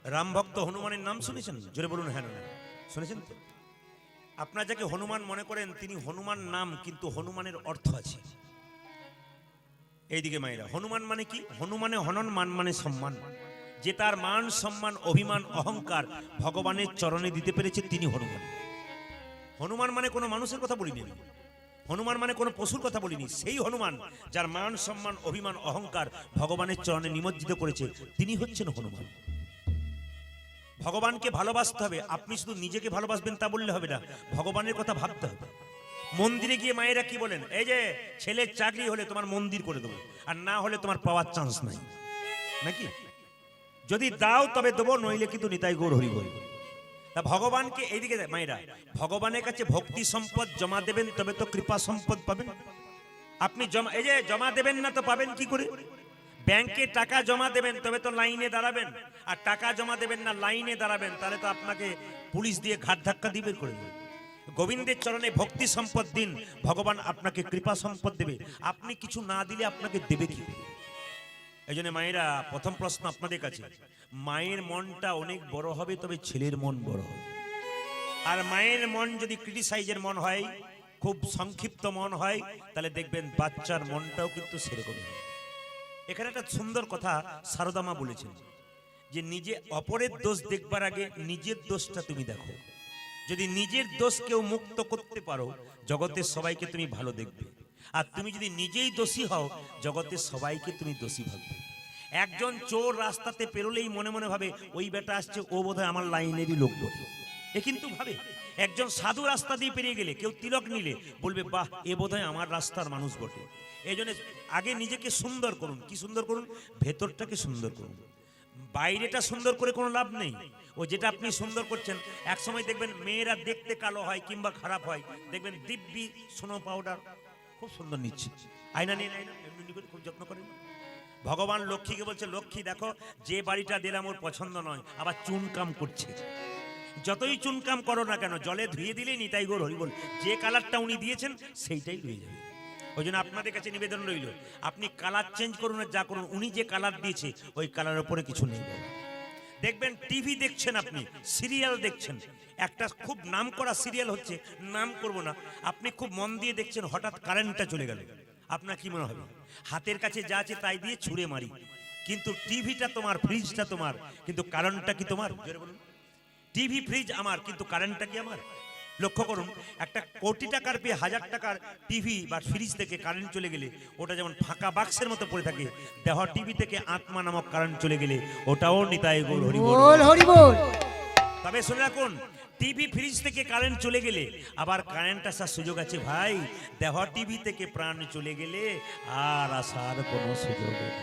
রাম ভক্ত হনুমানের নাম শুনেছেন? জোরে বলুন হ্যাঁ না। শুনেছেন তো? আপনারা যাকে হনুমান মনে করেন তিনি হনুমান নাম, কিন্তু হনুমানের অর্থ আছে। এইদিকে মায়েরা, হনুমান মানে কি? হনুমানে হনন, মান মানে সম্মান। যে তার মান সম্মান অভিমান অহংকার ভগবানের চরণে দিতে পেরেছে তিনি হনুমান। হনুমান মানে কোনো মানুষের কথা বলিনি, হনুমান মানে কোনো পশুর কথা বলিনি। সেই হনুমান যার মান সম্মান অভিমান অহংকার ভগবানের চরণে নিমজ্জিত করেছে তিনি হচ্ছেন হনুমান। ভগবানকে ভালোবাসতে হবে। আপনি শুধু নিজেকে ভালোবাসবেন তা বললে হবে না, ভগবানের কথা ভাবতে হবে। মন্দিরে গিয়ে মায়েরা কি বলেন? এই যে ছেলের চাকরি হলে তোমার মন্দির করে দেবো, আর না হলে তোমার পাওয়ার চান্স নাই, নাকি? যদি দাও তবে দেবো, নইলে কিন্তু নিতাই গৌর হরি বল। তা ভগবানকে এইদিকে মায়েরা, ভগবানের কাছে ভক্তি সম্পদ জমা দেবেন তবে তো কৃপা সম্পদ পাবেন। আপনি জমা, এই যে জমা দেবেন না তো পাবেন কি করে? ব্যাংকে টাকা জমা দেবেন তবে তো লাইনে দাঁড়াবেন, আর টাকা জমা দেবেন না লাইনে দাঁড়াবেন তাহলে তো আপনাকে পুলিশ দিয়ে ঘাট ধাক্কা দিয়ে বের করে দেবে। গোবিন্দের চরণে ভক্তি সম্পদ দিন, ভগবান আপনাকে কৃপা সম্পদ দেবে। আপনি কিছু না দিলে আপনাকে দেবে কি? এই জন্য মায়েরা, প্রথম প্রশ্ন আপনাদের কাছে, মায়ের মনটা অনেক বড় হবে তবে ছেলের মন বড় হবে। আর মায়ের মন যদি ক্রিটিসাইজের মন হয়, খুব সংক্ষিপ্ত মন হয়, তাহলে দেখবেন বাচ্চার মনটাও কিন্তু সেরকমই হবে। এখানে একটা সুন্দর কথা সারদা মা বলেছেন যে নিজে অপরের দোষ দেখবার আগে নিজের দোষটা তুমি দেখো। যদি নিজের দোষ কেউ মুক্ত করতে পারো, জগতের সবাইকে তুমি ভালো দেখবে। আর তুমি যদি নিজেই দোষী হও, জগতের সবাইকে তুমি দোষী ভাববে। একজন চোর রাস্তাতে পেরোলেই মনে মনে ভাবে ওই বেটা আসছে, ও বোধহয় আমার লাইনেরই লোক বটে, এ কিন্তু ভাবে। একজন সাধু রাস্তা দিয়ে পেরিয়ে গেলে, কেউ তিলক নিলে বলবে বাহ, এ বোধহয় আমার রাস্তার মানুষ বটে। এই জন্য আগে নিজেকে সুন্দর করুন। কি সুন্দর করুন? ভেতরটাকে সুন্দর করুন। বাইরেটা সুন্দর করে কোনো লাভ নেই। ও যেটা আপনি সুন্দর করছেন, এক সময় দেখবেন মেয়েরা দেখতে কালো হয় কিংবা খারাপ হয়, দেখবেন দিব্যি স্নো পাউডার খুব সুন্দর নিচ্ছে, আয়না নিয়ে নেয় না, এমনি করে খুব যত্ন করেন। ভগবান লক্ষ্মীকে বলছে, লক্ষ্মী দেখো যে বাড়িটা দিলাম ওর পছন্দ নয়, আবার চুনকাম করছে। যতই চুনকাম করো না কেন, জলে ধুয়ে দিলেই নিতাই গৌর হরি বল, যে কালারটা উনি দিয়েছেন সেইটাই রয়ে যাবে। ওই জন্য আপনাদের কাছে নিবেদন রইল, আপনি কালার চেঞ্জ করুন আর যা করুন, উনি যে কালার দিয়েছে ওই কালারের উপরে কিছু নেই। দেখবেন টিভি দেখছেন, আপনি সিরিয়াল দেখছেন, একটা খুব নাম করা সিরিয়াল হচ্ছে, নাম করব না, আপনি খুব মন দিয়ে দেখছেন, হঠাৎ কারেন্টটা চলে গেল, আপনার কি মনে হবে? হাতের কাছে যা আছে তাই দিয়ে ছুঁড়ে মারি, কিন্তু টিভিটা তোমার, ফ্রিজটা তোমার, কিন্তু কারেন্টটা কি তোমার? টিভি ফ্রিজ আমার, কিন্তু কারেন্টটা কি আমার? লক্ষ্য করুন, একটা কোটি টাকার পেয়ে 1000 টাকার টিভি বা ফ্রিজ থেকে কারেন্ট চলে গেলে ওটা যেমন ফাঁকা বাক্সের মতো পড়ে থাকে, দেহ টিভি থেকে আত্মা নামক কারেন্ট চলে গেলে ওটাও নিতাই গৌর হরি বল, হরি বল। তবে শুনে রাখুন, টিভি ফ্রিজ থেকে কারেন্ট চলে গেলে আবার কারেন্ট আসার সুযোগ আছে ভাই। দেহ টিভি থেকে প্রাণ চলে গেলে আর আসার কোনো সুযোগ নেই।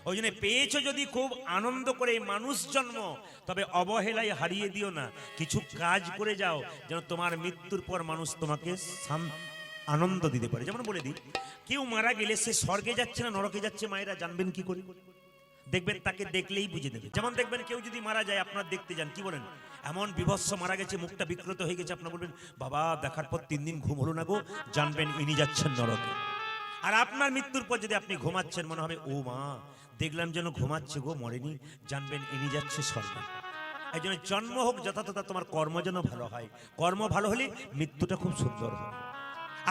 ওই জন্য পেয়েছো যদি খুব আনন্দ করে মানুষ জন্ম, তবে অবহেলায় হারিয়ে দিও না। কিছু কাজ করে যাও যেন তোমার মৃত্যুর পর মানুষ তোমাকে আনন্দ দিতে পারে। যেমন বলে দিই, কেউ মারা গেলে সে স্বর্গে যাচ্ছে না নরকে যাচ্ছে, মায়েরা জানবেন কি করে? দেখবেন তাকে দেখলেই বুঝে দেবে। যেমন দেখবেন কেউ যদি মারা যায়, আপনার দেখতে যান, কি বলেন, এমন বিভৎস মারা গেছে, মুখটা বিকৃত হয়ে গেছে, আপনার বলবেন বাবা দেখার পর 3 দিন ঘুম হলো না গো, জানবেন ইনি যাচ্ছেন নরকে। আর আপনার মৃত্যুর পর যদি আপনি ঘুমাচ্ছেন, মনে হবে ও মা দেখলাম যেন ঘুমাচ্ছে গো, মরেনি, জানবেন ইনি যাচ্ছে স্বর্গে। এই জন্য জন্ম হোক যথাযথ, তোমার কর্ম যেন ভালো হয়, কর্ম ভালো হলে মৃত্যুটা খুব সুন্দর হবে।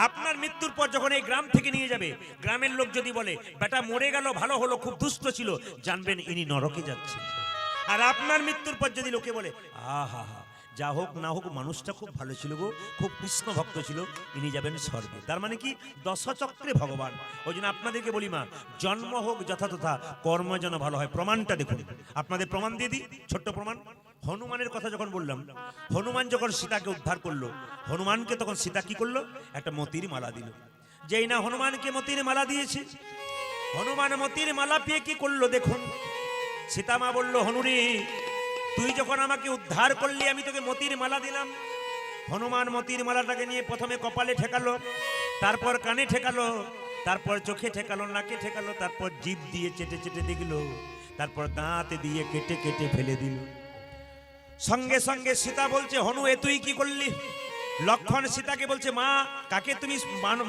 আপনার মৃত্যুর পর যখন এই গ্রাম থেকে নিয়ে যাবে, গ্রামের লোক যদি বলে বেটা মরে গেল ভালো হলো, খুব দুষ্ট ছিল, জানবেন ইনি নরকে যাচ্ছে। আর আপনার মৃত্যুর পর যদি লোকে বলে আহা হা, যা হোক না হোক মানুষটা খুব ভালো ছিল গো, খুব কৃষ্ণ ভক্ত ছিল, ইনি যাবেন স্বর্গে। তার মানে কি? দশচক্রে ভগবান। ওই জন্য আপনাদেরকে বলি মা, জন্ম হোক যথাযথা, কর্ম যেন ভালো হয়। প্রমাণটা দেখুন, আপনাদের প্রমাণ দিয়ে দিই, ছোট্ট প্রমাণ। হনুমানের কথা যখন বললাম, হনুমান যখন সীতাকে উদ্ধার করলো, হনুমানকে তখন সীতা কি করলো? একটা মতির মালা দিল। যেই না হনুমানকে মতির মালা দিয়েছে, হনুমান মতির মালা পেয়ে কি করলো দেখুন। সীতা মা বলল, হনুরে তুই যখন আমাকে উদ্ধার করলি, আমি তোকে মতির মালা দিলাম। হনুমান মতির মালাটাকে নিয়ে প্রথমে কপালে ঠেকালো, তারপর কানে ঠেকালো, তারপর চোখে ঠেকালো, নাকে ঠেকালো, তারপর জিভ দিয়ে চেটে চেটে দেখলো, তারপর দাঁত দিয়ে কেটে কেটে ফেলে দিল। সঙ্গে সঙ্গে সীতা বলছে, হনু এ তুই কি করলি? লক্ষণ সীতাকে বলছে, মা কাকে তুমি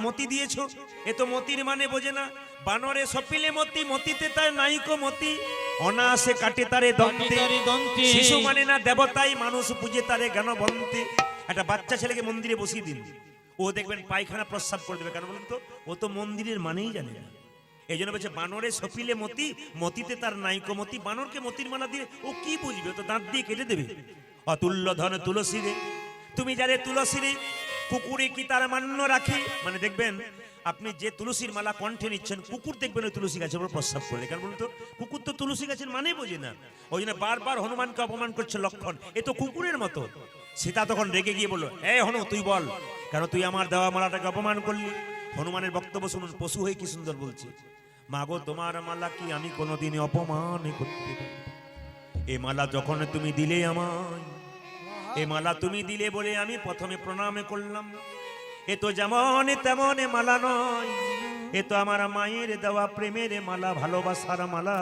মতি দিয়েছো? এ তো মতির মানে বোঝে না। বানরে সপিলে মতি, মতিতে তার নাইকো মতি। অনাসে কাটে তারে দন্তে, তারে দন্তে। শিশু মানে না দেবতাই, মানুষ পূজে তারে জ্ঞানবন্তে। একটা বাচ্চা ছেলেকে মন্দিরে বসিয়ে দিন, ও দেখবেন পায়খানা প্রস্রাব করে দেবে। কেন বলুন তো? ও তো মন্দিরের মানেই জানে না। এই জন্য বলছে বানরে সপিলে মতি, মতিতে তার নাইকো মতি। বানরকে মতির মালা দিয়ে ও কি বুঝবে? ও তো দাঁত দিয়ে কেটে দেবে। অতুল্য ধন তুলসী রে, তুমি যারে তুলসী রে, কুকুরে কি তার মান্য রাখে? মানে দেখবেন আপনি যে তুলসীর মালা কণ্ঠে নিচ্ছেন, কুকুর দেখবেন ওই তুলসী গাছের উপর প্রস্রাব করে। কেন বলুন তো? কুকুর তো তুলসী গাছের মানে বোঝে না। ওই জন্য বারবার হনুমানকে অপমান করছে লক্ষণ, এ তো কুকুরের মতো। সীতা তখন রেগে গিয়ে বলল, এ হনু তুই বল, কেন তুই আমার দেওয়া মালাটাকে অপমান করলি? হনুমানের বক্তব্য শুনুন, পশু হয়ে কি সুন্দর বলছে, মাগো তোমার মালা কি আমি কোনোদিনই অপমান করতে পারি? এ মালা যখন তুমি দিলে আমায়, এ মালা তুমি দিলে বলে আমি প্রথমে প্রণামে করলাম। এ তো যেমন তেমন মালা নয়, এ তো আমার মায়ের দেওয়া প্রেমের মালা, ভালোবাসার মালা।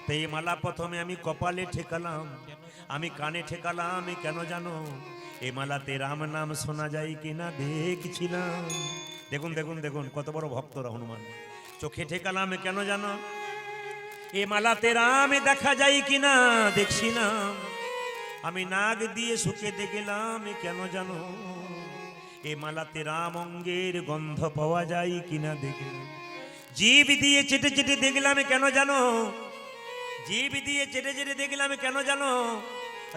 তো এই মালা প্রথমে আমি কপালে ঠেকালাম, আমি কানে ঠেকালাম। কেন জানো? এ মালাতে রাম নাম শোনা যায় কিনা দেখছিলাম। দেখুন দেখুন দেখুন কত বড় ভক্তরা হনুমান। চোখে ঠেকালাম কেন জানো? এ মালাতে রাম দেখা যায় কিনা দেখছিলাম। আমি নাক দিয়ে শুকে দেখলাম কেন জানো? এ মালাতে রাম অঙ্গের গন্ধ পাওয়া যায় কিনা দেখলাম। জিভ দিয়ে চেটে চেটে দেখলাম কেন জানো? জিভ দিয়ে চেটে চেটে দেখলাম কেন জানো?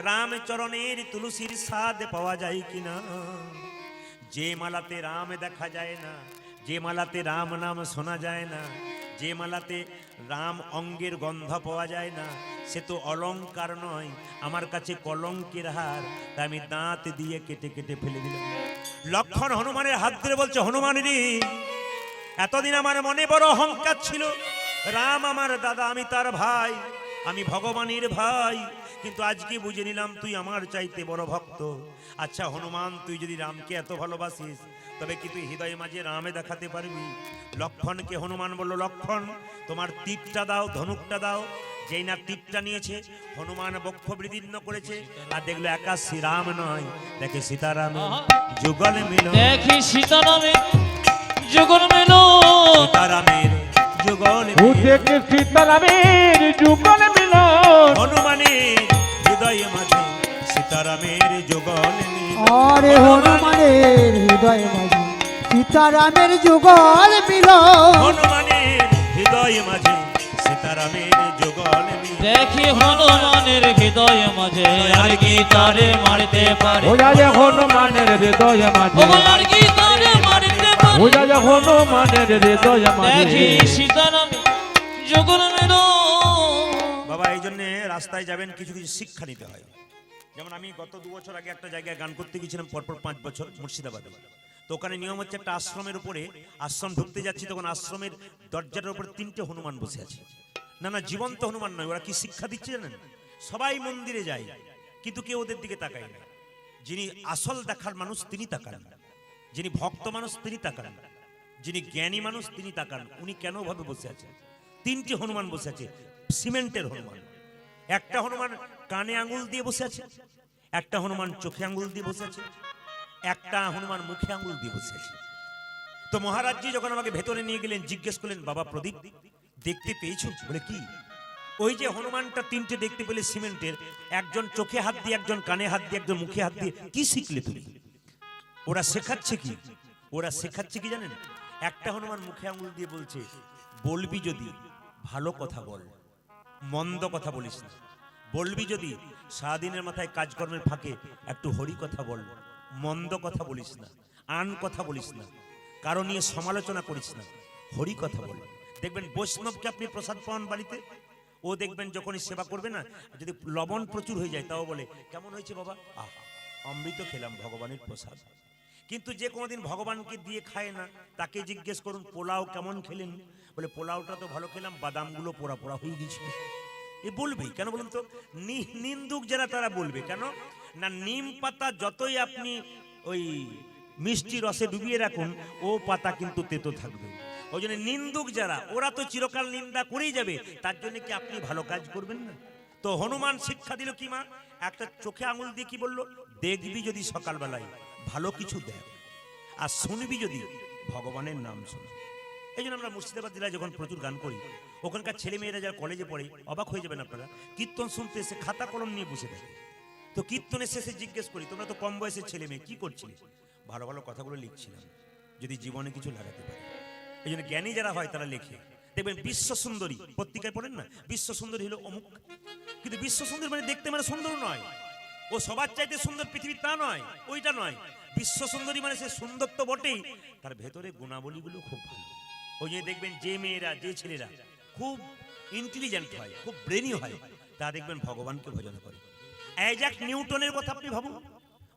রাম চরণের তুলসীর স্বাদ পাওয়া যায় কিনা। যে মালাতে রাম দেখা যায় না, যে মালাতে রাম নাম শোনা যায় না, যে মালাতে রাম অঙ্গের গন্ধ পাওয়া যায় না, সে তো অলংকার নয়, আমার কাছে কলঙ্কের হার। তাই আমি দাঁত দিয়ে কেটে কেটে ফেলে দিলাম। লক্ষণ হনুমানের হাত ধরে বলছে, হনুমান রে, এতদিন আমার মনে বড় অহংকার ছিল, রাম আমার দাদা, আমি তার ভাই, আমি ভগবানের ভাই, কিন্তু আজকে বুঝে নিলাম তুই আমার চাইতে বড় ভক্ত। আচ্ছা হনুমান, তুই যদি রামকে এত ভালোবাসিস, তবে কি তুই হৃদয় মাঝে রামে দেখাতে পারবি? লক্ষণকে হনুমান বলল, লক্ষণ তোমার তীরটা দাও, ধনুকটা দাও। যেই না তীরটা নিয়েছে, হনুমান বক্ষ বিদীর্ণ করেছে, আর দেখলো একা শ্রীরাম নয়, দেখে সীতারাম যুগল মিল, দেখি সীতারামে যুগল মেলো, সীতারামের যুগল ও মিল। দেখে সীতারামের যুগল মিলন, হনুমানের হৃদয় মাঝে সীতারামের যুগল মিল। আরে হনুমানের হৃদয় মাঝে সীতারামের যুগল মিলন। হনুমানের হৃদয় মাঝে সীতারামের যুগল মিল। দেখি হনুমানের হৃদয় মাঝে আর কি তারে মারতে পারে? ও যা হনুমানের হৃদয় মাঝে, ও আর কি তারে মারতে পারে? ও যা হনুমানের হৃদয় মাঝে। দেখি সীতারামে যুগল মেলো। বাবা, এই জন্য রাস্তায় যাবেন, কিছু কিছু শিক্ষা নিতে হয়। যেমন আমি গত 2 বছর আগে একটা জায়গায় গান করতে গেছিলাম, পরপর 5 বছর, মুর্শিদাবাদে। তো ওখানে নিয়ম হচ্ছে, একটা আশ্রমের উপরে, আশ্রম ঢুকতে যাচ্ছি, তখন আশ্রমের দরজার উপরে 3টে হনুমান বসে আছে। না না, জীবন্ত হনুমান নয়। ওরা কি শিক্ষা দিচ্ছে জানেন? সবাই মন্দিরে যায়, কিন্তু কেউ ওদের দিকে তাকায় না। যিনি আসল দেখার মানুষ তিনি তাকান, যিনি ভক্ত মানুষ তিনি তাকান, যিনি জ্ঞানী মানুষ তিনি তাকান। উনি কেন ভাবে বসে আছেন? 3টে হনুমান বসে আছে, সিমেন্টের হনুমান। একটা হনুমান কানে আঙ্গুল দিয়ে বসে আছে, একটা হনুমান চোখে আঙ্গুল দিয়ে বসে আছে, একটা হনুমান মুখে আঙ্গুল দিয়ে বসে আছে। তো মহারাজজি যখন আমাকে ভেতরে নিয়ে গেলেন, জিজ্ঞেস করলেন, বাবা প্রদীপ দেখতে পেয়েছো? বলে কি? ওই যে হনুমানটা 3টে দেখতে পেলে সিমেন্টের, একজন চোখে হাত দিয়ে, একজন কানে হাত দিয়ে, একজন মুখে হাত দিয়ে, কি শিখলে তুমি? ওরা শেখাচ্ছে কি? ওরা শেখাচ্ছে কি জানেন? একটা হনুমান মুখে আঙ্গুল দিয়ে বলছে, বলবি যদি ভালো কথা বল, মন্দ কথা বলিস না। বলবি যদি সারাদিনের মাথায় কাজকর্মের ফাঁকে একটু হরি কথা বল, মন্দ কথা বলিস না, আন কথা বলিস না, কারো নিয়ে সমালোচনা করিস না, হরি কথা বল। দেখবেন বৈষ্ণবকে আপনি প্রসাদ পান বাড়িতে, ও দেখবেন যখনই সেবা করবে না, যদি লবণ প্রচুর হয়ে যায় তাও বলে, কেমন হয়েছে বাবা? আহ, অমৃত খেলাম, ভগবানের প্রসাদ। কিন্তু যে কোনোদিন ভগবানকে দিয়ে খায় না, তাকে জিজ্ঞেস করুন পোলাও কেমন খেলেন? বলে পোলাওটা তো ভালো খেলাম, বাদামগুলো পোড়া পোড়া হয়ে গেছিল। এ বলবেই কেন বলুন তো? নিন্দুক যারা তারা বলবে কেন না, নিম পাতা যতই আপনি ওই মিষ্টি রসে ডুবিয়ে রাখুন, ও পাতা কিন্তু তেতো থাকবে। ওই জন্য নিন্দুক যারা, ওরা তো চিরকাল নিন্দা করেই যাবে। তার জন্য কি আপনি ভালো কাজ করবেন না? তো হনুমান শিক্ষা দিল কি মা? একটা চোখে আঙুল দিয়ে কি বললো? দেখবি যদি সকালবেলায় ভালো কিছু দেখ, আর শুনবি যদি ভগবানের নাম শুন। এই জন্য আমরা মুর্শিদাবাদ জেলায় যখন প্রচুর গান করি, ওখানকার ছেলে মেয়েরা যারা কলেজে পড়ে অবাক হয়ে যাবেন আপনারা, কীর্তন শুনতে এসে খাতা কলম নিয়ে বসে থাকে। তো কীর্তনের শেষে জিজ্ঞেস করি, তোমরা তো কম বয়সের ছেলে মেয়ে, কি করছিলে? ভালো ভালো কথাগুলো লিখছিলাম, যদি জীবনে কিছু লাগাতে পারে। এই জন্য জ্ঞানী যারা হয় তারা লেখে। দেখবেন বিশ্ব সুন্দরী পত্রিকায় পড়েন না, বিশ্ব সুন্দরী হলো অমুক, কিন্তু বিশ্ব সুন্দরী মানে দেখতে মানে সুন্দর নয়, ও সবার চাইতে সুন্দর পৃথিবী তা নয়, ওইটা নয়। বিশ্ব সুন্দরী মানে সে সুন্দর তো বটেই, তার ভেতরে গুণাবলীগুলো খুব ভালো। ওই জন্য দেখবেন যে মেয়েরা যে ছেলেরা খুব ইন্টেলিজেন্ট হয়, খুব ব্রেনি হয়, তা দেখবেন ভগবানকে ভজন করে। আইজ্যাক নিউটনের কথা আপনি ভাবুন,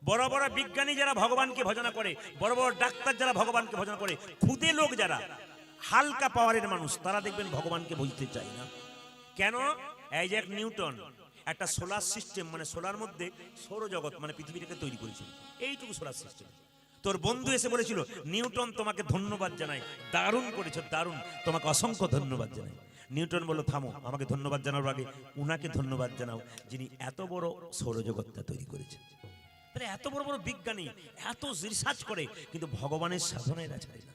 বড় বড় বিজ্ঞানী যারা ভগবানকে ভজনা করে, বড় বড় ডাক্তার যারা ভগবানকে ভজনা করে, খুদে লোক যারা হালকা পাওয়ারের মানুষ তারা দেখবেন ভগবানকে বুঝতে চায় না। কেন? আইজ্যাক নিউটন একটা সোলার সিস্টেম মানে সোলার মধ্যে সৌরজগৎ মানে পৃথিবীটাকে তৈরি করেছিল, এইটুকু সোলার সিস্টেম। তোর বন্ধু এসে বলেছিল, নিউটন তোমাকে ধন্যবাদ জানাই, দারুণ করেছো দারুণ, তোমাকে অসংখ্য ধন্যবাদ জানাই। নিউটন বলল, থামো, আমাকে ধন্যবাদ জানার আগে উনাকে ধন্যবাদ জানাও যিনি এত বড় সৌরজগৎটা তৈরি করেছেন। তাহলে এত বড় বড় বিজ্ঞানী এত রিসার্চ করে, কিন্তু ভগবানের সাধনায় এরা ছাড়ে না।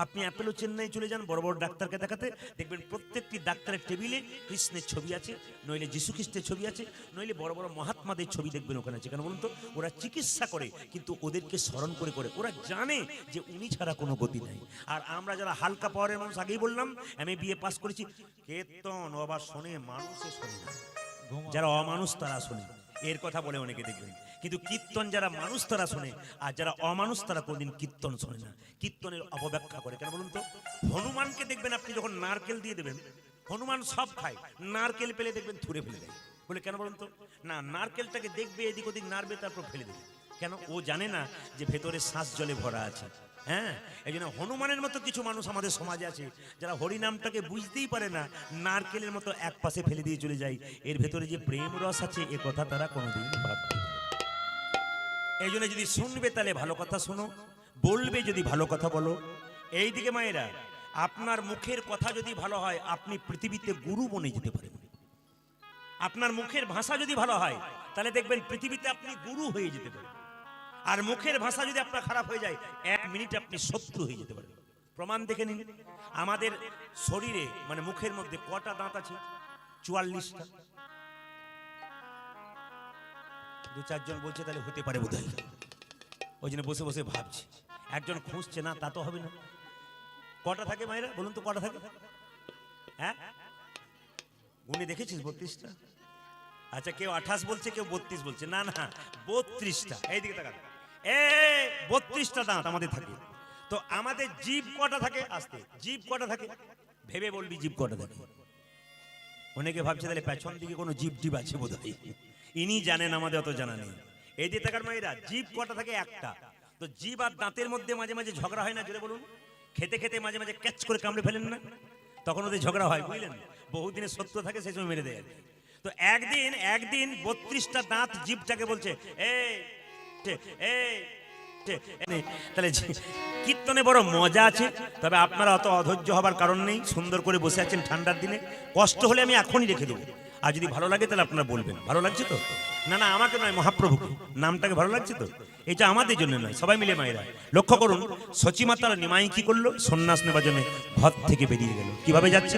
আপনি অ্যাপেলো চেন্নাই চলে যান বড় বড় ডাক্তারকে দেখাতে, দেখবেন প্রত্যেকটি ডাক্তারের টেবিলে কৃষ্ণের ছবি আছে, নইলে যীশু খ্রিস্টের ছবি আছে, নইলে বড় বড় মহাত্মাদের ছবি দেখবেন ওখানে আছে। কেন বলুন তো? ওরা চিকিৎসা করে কিন্তু ওদেরকে স্মরণ করে করে, ওরা জানে যে উনি ছাড়া কোনো গতি নাই। আর আমরা যারা হালকা পাওয়ারের মানুষ, আগেই বললাম আমি বিএ পাস করেছি, কীর্তন ও আবার শোনে, মানুষে শোনে না, যারা অমানুষ তারা শোনে, এর কথা বলে অনেকে দেখবেন। কিন্তু কীর্তন যারা মানুষ তারা শোনে, আর যারা অমানুষ তারা কোনদিন কীর্তন শোনে না, কীর্তনের অপব্যাখ্যা করে। কেন বলুন তো? হনুমানকে দেখবেন আপনি যখন নারকেল দিয়ে দেবেন, হনুমান সব খায়, নারকেল পেলে দেখবেন থুড়ে ফেলে দেয়। বলে কেন বলুন তো? না, নারকেলটাকে দেখবে এদিক ওদিক নাড়বে, তারপর ফেলে দেবে। কেন? ও জানে না যে ভেতরে শ্বাস জলে ভরা আছে। হ্যাঁ, এই জন্য হনুমানের মতো কিছু মানুষ আমাদের সমাজে আছে যারা হরিনামটাকে বুঝতেই পারে না, নারকেলের মতো এক পাশে ফেলে দিয়ে চলে যায়। এর ভেতরে যে প্রেম রস আছে এ কথা তারা কোনোদিন ভাবতে পারে। এই জন্য যদি শুনবে তাহলে ভালো কথা শোনো, বলবে যদি ভালো কথা বলো। এইদিকে মায়েরা, আপনার মুখের কথা যদি ভালো হয় আপনি পৃথিবীতে গুরু বনে যেতে পারেন। আপনার মুখের ভাষা যদি ভালো হয় তাহলে দেখবেন পৃথিবীতে আপনি গুরু হয়ে যেতে পারেন। আর মুখের ভাষা যদি আপনার খারাপ হয়ে যায়, 1 মিনিট আপনি শত্রু হয়ে যেতে পারেন। প্রমাণ দেখে নিন, আমাদের শরীরে মানে মুখের মধ্যে কটা দাঁত আছে? 44টা। 2-4 জন বলছে তাহলে হতে পারে বোধহয়, ওই জন্য বসে বসে ভাবছি। একজন খুঁজছে, না তা তো হবে না। কটা থাকে মায়েরা বলুন তো, কটা থাকে? হ্যাঁ, গুনে দেখেছিস? 32টা। আচ্ছা, কেউ 28 বলছে, কেউ 32 বলছে। না না, 32টা। এইদিকে তাকান, 32টা দাঁত আমাদের থাকে। তো আমাদের জিভ কটা থাকে? আসতে, জিভ কটা থাকে? ভেবে বলবি জিভ কটা থাকে। অনেকে ভাবছে তাহলে পেছন দিকে কোনো জিভ টিভ আছে বোধহয়, ইনি জানেন, আমাদের অত জানা নেই। এই দিয়ে তাকার মায়েরা, জিভ কটা থাকে? একটা। তো জিভ আর দাঁতের মধ্যে মাঝে মাঝে ঝগড়া হয় না? জোরে বলুন। খেতে খেতে মাঝে মাঝে ক্যাচ করে কামড়ে ফেলেন না? তখন ওদের ঝগড়া হয়, বুঝলেন? বহুদিনের সত্য থাকে, সেই সময় মেরে দেয়। তো একদিন 32টা দাঁত জিভটাকে বলছে, তাহলে কীর্তনে বড় মজা আছে। তবে আপনারা অত অধৈর্য হবার কারণ নেই, সুন্দর করে বসে আছেন ঠান্ডার দিনে। কষ্ট হলে আমি এখনই রেখে দেবো, আর যদি ভালো লাগে তাহলে আপনারা বলবেন ভালো লাগছে তো। না না, আমাকে নয়, মহাপ্রভুকে, নামটাকে ভালো লাগছে তো। এটা আমাদের জন্য নয়, সবাই মিলে মায়েরা লক্ষ্য করুন। সচিমাতার নিমাই কি করলো? সন্ন্যাস নেবার জন্য ঘর থেকে বেরিয়ে গেল। কিভাবে যাচ্ছে?